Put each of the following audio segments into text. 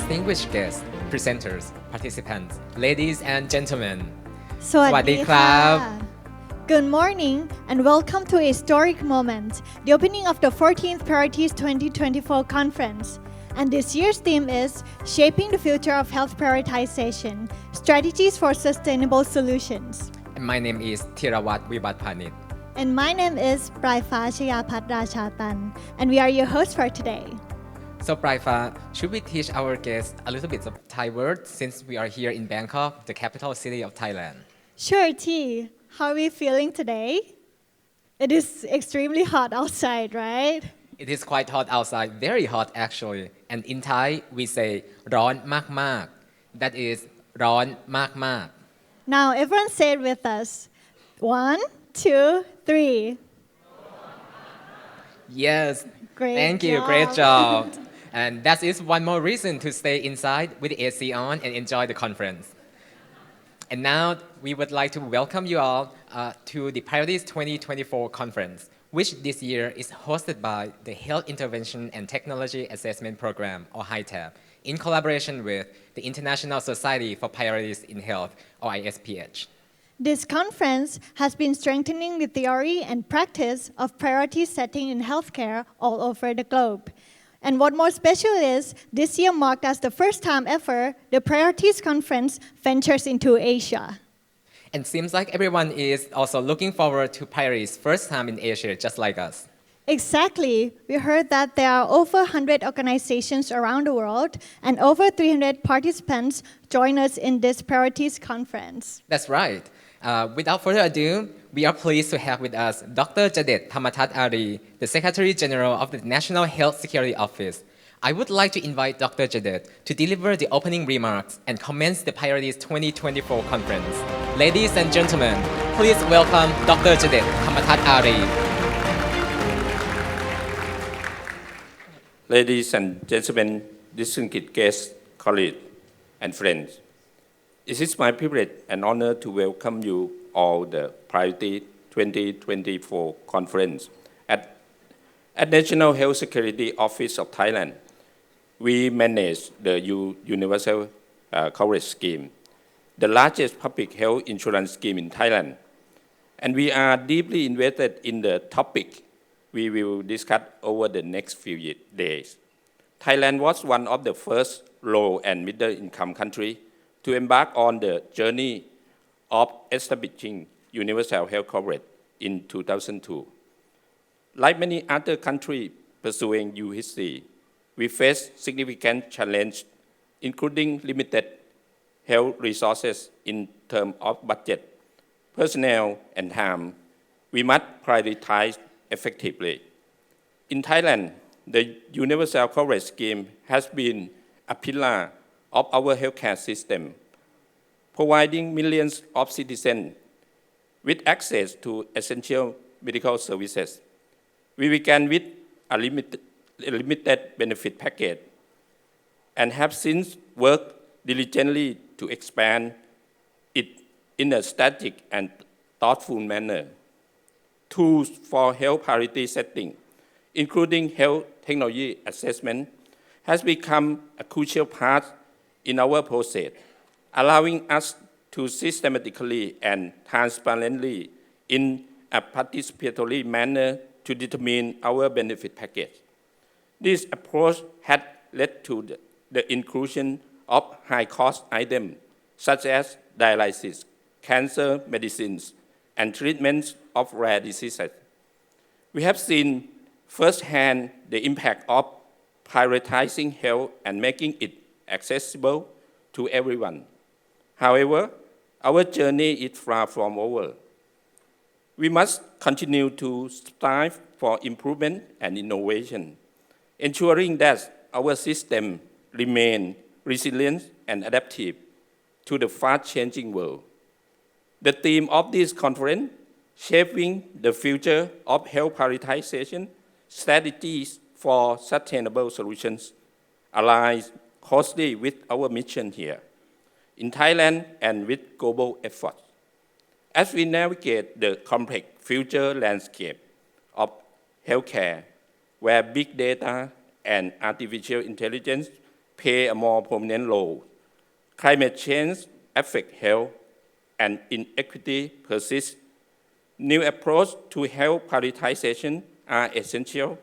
distinguished guests, presenters, participants, ladies and gentlemen. สวัสดีค่ะ Good morning and welcome to a historic moment, the opening of the 14th Priorities 2024 conference. And this year's theme is Shaping the Future of Health Prioritization, Strategies for Sustainable Solutions. And my name is Thirawat Wibatpanit. And my name is Praifa Chayapat Rachatan, and we are your hosts for today. So Praifa, should we teach our guests a little bit of Thai words since we are here in Bangkok, the capital city of Thailand? Sure, T. How are we feeling today? It is extremely hot outside, right? It is quite hot outside, very hot actually. And in Thai, we say ร้อนมาก that is ร้อนมาก Now, everyone say it with us. 1, 2, 3. Yes, Great thank you, job. great job. And that is one more reason to stay inside with the AC on and enjoy the conference. And now we would like to welcome you all to the Priorities 2024 conference, which this year is hosted by the Health Intervention and Technology Assessment Program, or HITAP, in collaboration with the International Society for Priorities in Health, or ISPH. This conference has been strengthening the theory and practice of priority setting in healthcare all over the globe. And what more special is, this year marked as the first time ever the Priorities Conference ventures into Asia. And seems like everyone is also looking forward to Priorities' first time in Asia, just like us. Exactly. We heard that there are over 100 organizations around the world and over 300 participants join us in this Priorities Conference. That's right. Without further ado, we are pleased to have with us Dr. Jadet Thamatat Ari, the Secretary General of the National Health Security Office. I would like to invite Dr. Jadet to deliver the opening remarks and commence the Priorities 2024 conference. Ladies and gentlemen, please welcome Dr. Jadet Thamatat Ari. Ladies and gentlemen, distinguished guests, colleagues, and friends. It is my privilege and honor to welcome you all the Priority 2024 conference at National Health Security Office of Thailand. We manage the Universal Coverage Scheme, the largest public health insurance scheme in Thailand. And we are deeply invested in the topic we will discuss over the next few days. Thailand was one of the first low and middle income countries to embark on the journey of establishing universal health coverage in 2002. Like many other countries pursuing UHC, we face significant challenges, including limited health resources in terms of budget, personnel, and time. We must prioritize effectively. In Thailand, the Universal Coverage Scheme has been a pillar of our healthcare system, providing millions of citizens with access to essential medical services. We began with a limited benefit package and have since worked diligently to expand it in a strategic and thoughtful manner. Tools for health priority setting, including health technology assessment, has become a crucial part in our process, allowing us to systematically and transparently in a participatory manner to determine our benefit package. This approach had led to the inclusion of high-cost items such as dialysis, cancer medicines, and treatments of rare diseases. We have seen firsthand the impact of prioritizing health and making it accessible to everyone. However, our journey is far from over. We must continue to strive for improvement and innovation, ensuring that our system remains resilient and adaptive to the fast-changing world. The theme of this conference, Shaping the Future of Health Prioritization, Strategies for Sustainable Solutions, aligns closely with our mission here in Thailand and with global efforts. As we navigate the complex future landscape of healthcare, where big data and artificial intelligence play a more prominent role. Climate change affects health, and inequity persists. New approaches to health prioritization are essential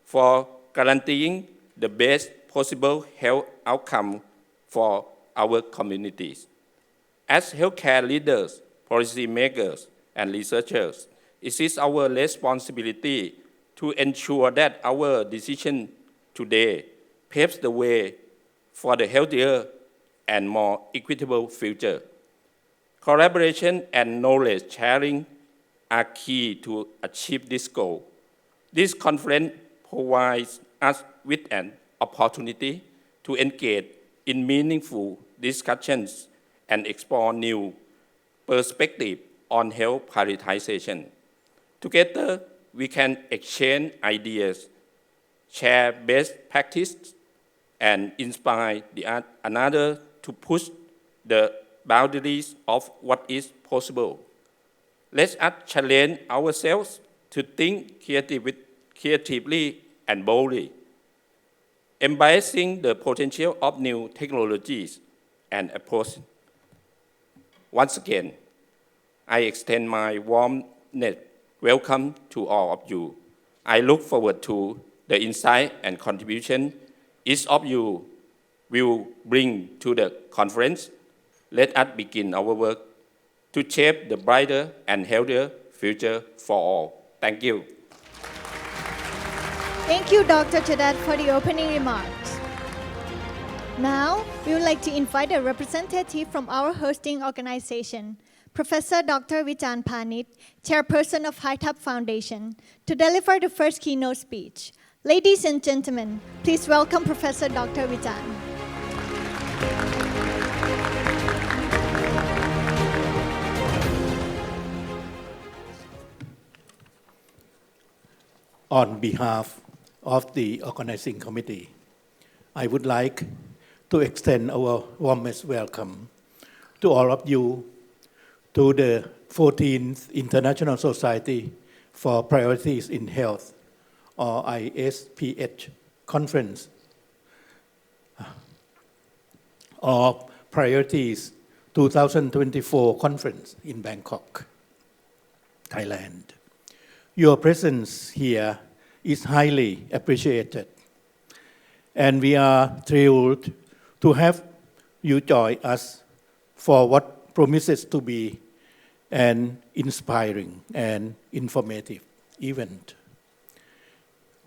for guaranteeing the best possible health outcome for our communities. As healthcare leaders, policymakers, and researchers, it is our responsibility to ensure that our decision today paves the way for the healthier and more equitable future. Collaboration and knowledge sharing are key to achieve this goal. This conference provides us with an opportunity to engage in meaningful discussions and explore new perspectives on health prioritization. Together, we can exchange ideas, share best practices, and inspire another to push the boundaries of what is possible. Let us challenge ourselves to think creatively and boldly, embracing the potential of new technologies and approaches. Once again, I extend my warm welcome to all of you. I look forward to the insight and contribution each of you will bring to the conference. Let us begin our work to shape the brighter and healthier future for all. Thank you. Thank you, Dr. Chadat, for the opening remarks. Now, we would like to invite a representative from our hosting organization, Professor Dr. Vichan Panit, Chairperson of HITAP Foundation, to deliver the first keynote speech. Ladies and gentlemen, please welcome Professor Dr. Vichan. On behalf of the organizing committee, I would like to extend our warmest welcome to all of you to the 14th International Society for Priorities in Health, or ISPH conference, or Priorities 2024 conference in Bangkok, Thailand. Your presence here is highly appreciated, and we are thrilled to have you join us for what promises to be an inspiring and informative event.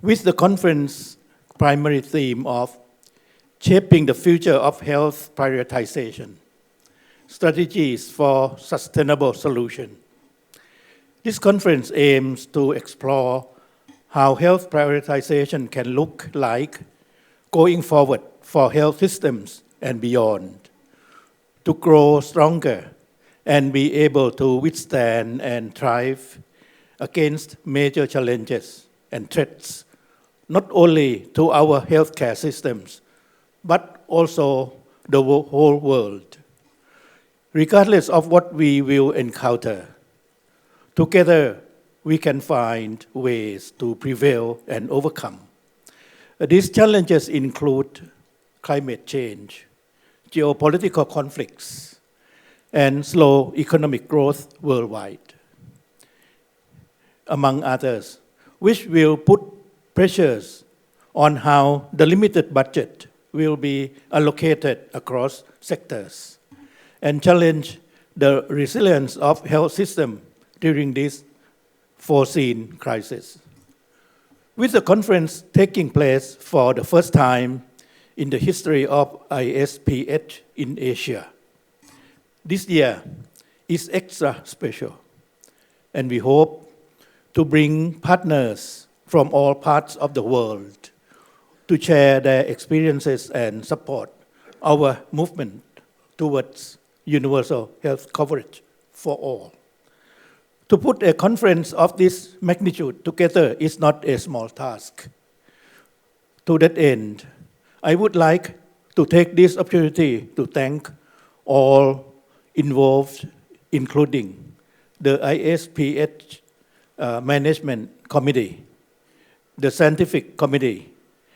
With the conference primary theme of Shaping the Future of Health Prioritization, Strategies for Sustainable Solutions, this conference aims to explore how health prioritization can look like going forward for health systems and beyond, to grow stronger and be able to withstand and thrive against major challenges and threats, not only to our healthcare systems, but also the whole world. Regardless of what we will encounter, together we can find ways to prevail and overcome. These challenges include climate change, geopolitical conflicts, and slow economic growth worldwide, among others, which will put pressures on how the limited budget will be allocated across sectors and challenge the resilience of health system during this foreseen crisis. With the conference taking place for the first time in the history of ISPH in Asia, this year is extra special, and we hope to bring partners from all parts of the world to share their experiences and support our movement towards universal health coverage for all. To put a conference of this magnitude together is not a small task. To that end, I would like to take this opportunity to thank all involved, including the ISPH Management Committee, the Scientific Committee,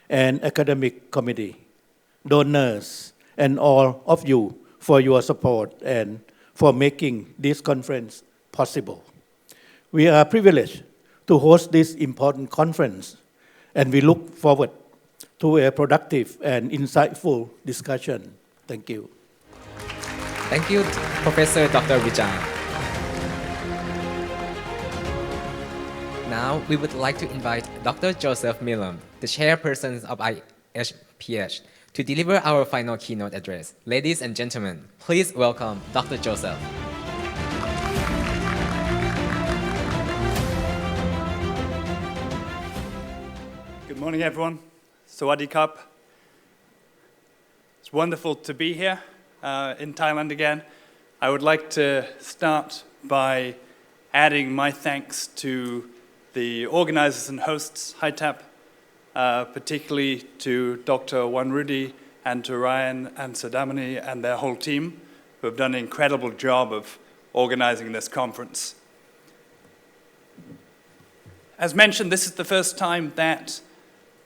and Academic Committee, donors, and all of you for your support and for making this conference possible. We are privileged to host this important conference, and we look forward to a productive and insightful discussion. Thank you. Thank you, Professor Dr. Vijay. Now, we would like to invite Dr. Joseph Millam, the chairperson of ISPH, to deliver our final keynote address. Ladies and gentlemen, please welcome Dr. Joseph. Good morning, everyone. Sawadee Krap. It's wonderful to be here in Thailand again. I would like to start by adding my thanks to the organizers and hosts, HITAP, particularly to Dr. Wanrudi and to Ryan and Sadamani and their whole team, who have done an incredible job of organizing this conference. As mentioned, this is the first time that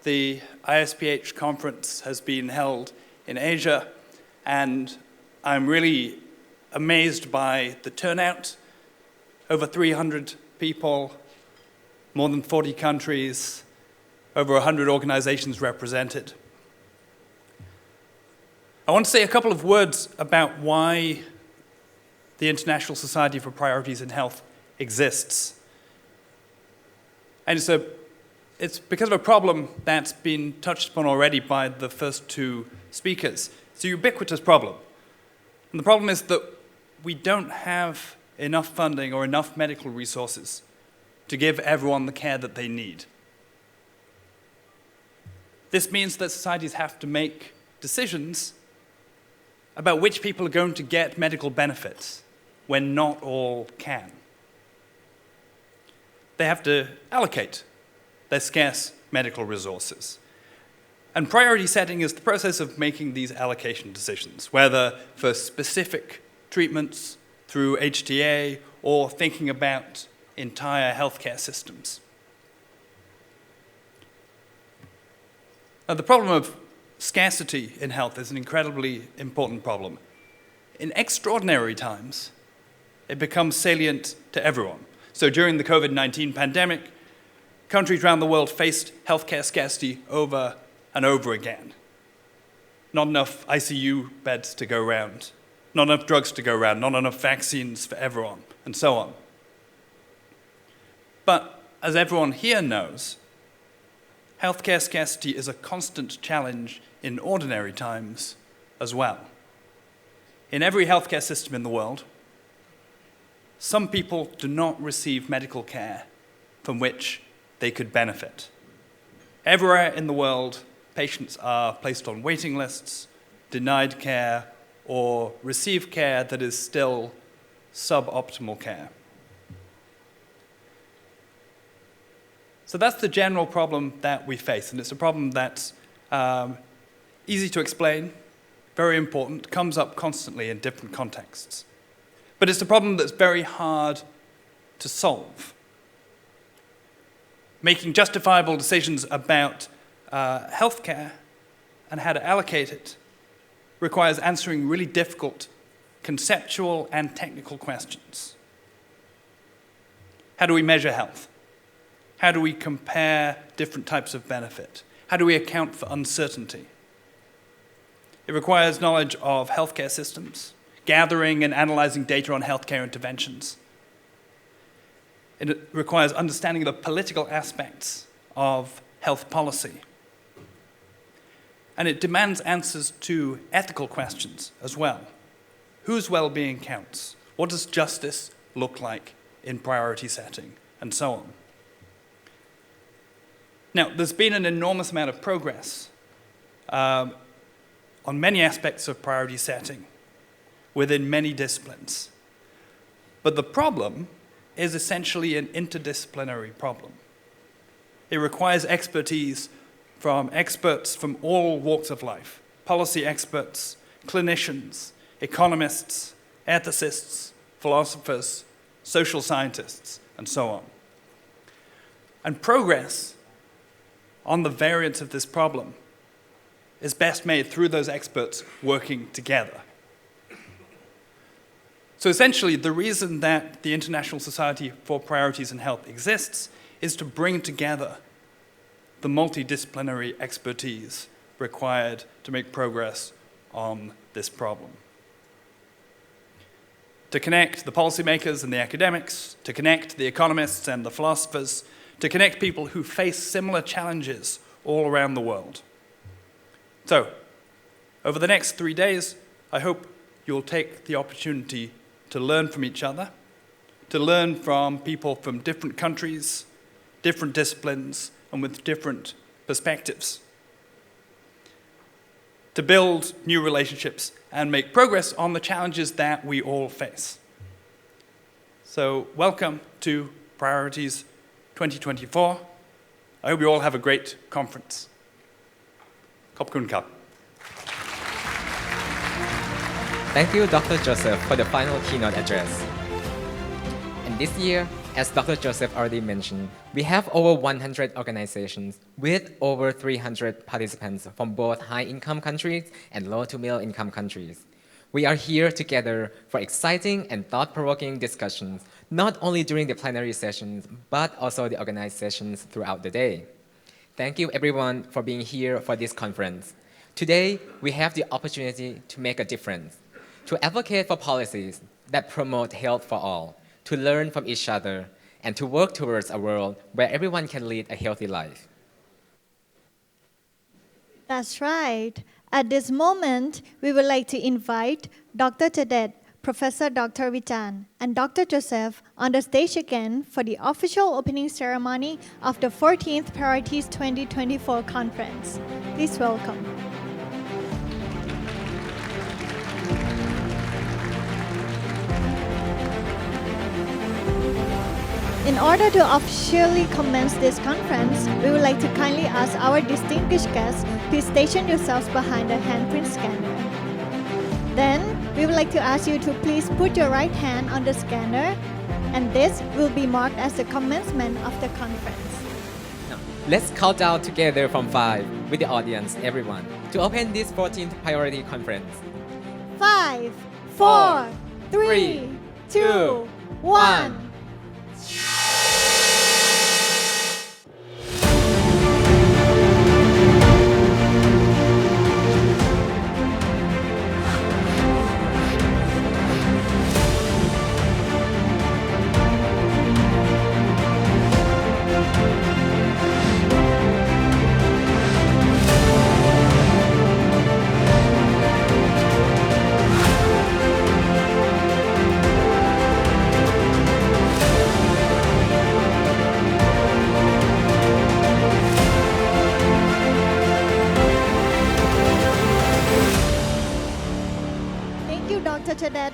the ISPH conference has been held in Asia, and I'm really amazed by the turnout. Over 300 people, more than 40 countries, over 100 organizations represented. I want to say a couple of words about why the International Society for Priorities in Health exists. And it's because of a problem that's been touched upon already by the first two speakers. It's a ubiquitous problem. And the problem is that we don't have enough funding or enough medical resources to give everyone the care that they need. This means that societies have to make decisions about which people are going to get medical benefits when not all can. They have to allocate their scarce medical resources. And priority setting is the process of making these allocation decisions, whether for specific treatments through HTA or thinking about entire healthcare systems. Now, the problem of scarcity in health is an incredibly important problem. In extraordinary times, it becomes salient to everyone. So during the COVID-19 pandemic, countries around the world faced healthcare scarcity over and over again. Not enough ICU beds to go around, not enough drugs to go around, not enough vaccines for everyone, and so on. But as everyone here knows, healthcare scarcity is a constant challenge in ordinary times as well. In every healthcare system in the world, some people do not receive medical care from which they could benefit. Everywhere in the world, patients are placed on waiting lists, denied care, or receive care that is still suboptimal care. So that's the general problem that we face, and it's a problem that's easy to explain, very important, comes up constantly in different contexts. But it's a problem that's very hard to solve. Making justifiable decisions about healthcare and how to allocate it requires answering really difficult conceptual and technical questions. How do we measure health? How do we compare different types of benefit? How do we account for uncertainty? It requires knowledge of healthcare systems, gathering and analyzing data on healthcare interventions. It requires understanding the political aspects of health policy. And it demands answers to ethical questions as well. Whose well-being counts? What does justice look like in priority setting? And so on. Now, there's been an enormous amount of progress on many aspects of priority setting within many disciplines. But the problem is essentially an interdisciplinary problem. It requires expertise from experts from all walks of life, policy experts, clinicians, economists, ethicists, philosophers, social scientists, and so on. And progress on the variants of this problem is best made through those experts working together. So essentially, the reason that the International Society for Priorities in Health exists is to bring together the multidisciplinary expertise required to make progress on this problem. To connect the policymakers and the academics, to connect the economists and the philosophers, to connect people who face similar challenges all around the world. So, over the next 3 days, I hope you'll take the opportunity to learn from each other, to learn from people from different countries, different disciplines, and with different perspectives, to build new relationships and make progress on the challenges that we all face. So, welcome to Priorities 2024. I hope you all have a great conference. ขอบคุณครับ Thank you, Dr. Joseph, for the final keynote address. And this year, as Dr. Joseph already mentioned, we have over 100 organizations with over 300 participants from both high-income countries and low to middle-income countries. We are here together for exciting and thought-provoking discussions, not only during the plenary sessions, but also the organized sessions throughout the day. Thank you, everyone, for being here for this conference. Today, we have the opportunity to make a difference, to advocate for policies that promote health for all, to learn from each other, and to work towards a world where everyone can lead a healthy life. That's right. At this moment, we would like to invite Dr. Cadet, Professor Dr. Vichan, and Dr. Joseph on the stage again for the official opening ceremony of the 14th Priorities 2024 conference. Please welcome. In order to officially commence this conference, we would like to kindly ask our distinguished guests to station yourselves behind the handprint scanner. Then, we would like to ask you to please put your right hand on the scanner, and this will be marked as the commencement of the conference. Now, let's count down together from 5 with the audience, everyone, to open this 14th priority conference. 5, 4, 3, 2, 1.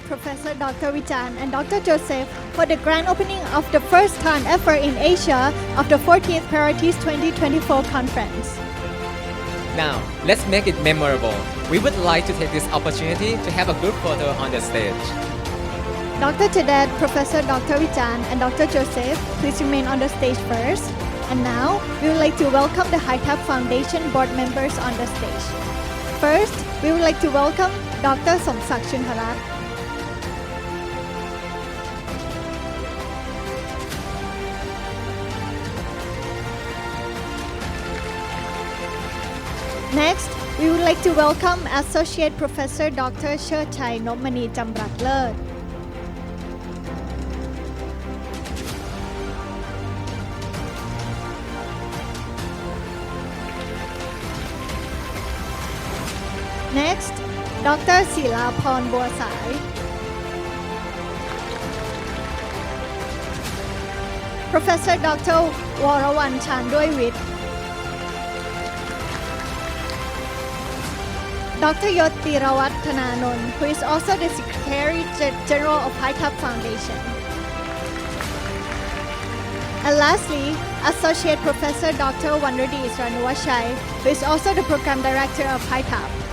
Professor Dr. Vichan and Dr. Joseph for the grand opening of the first time ever in Asia of the 14th Priorities 2024 conference. Now, let's make it memorable. We would like to take this opportunity to have a group photo on the stage. Dr. Cadet, Professor Dr. Vichan, and Dr. Joseph, please remain on the stage first. And now, we would like to welcome the HITAP Foundation board members on the stage. First, we would like to welcome Dr. Somsak Chunharat. Next, we would like to welcome Associate Professor Dr. Cherchai Nopmani Chamratler. Next, Dr. Sila Phon Buasai. Professor Dr. Warawan Chandwai-Wit. Dr. Yoti Rawat Thananon, who is also the Secretary General of HITAP Foundation. And lastly, Associate Professor Dr. Wanrudi Isranuwashai, who is also the Program Director of HITAP.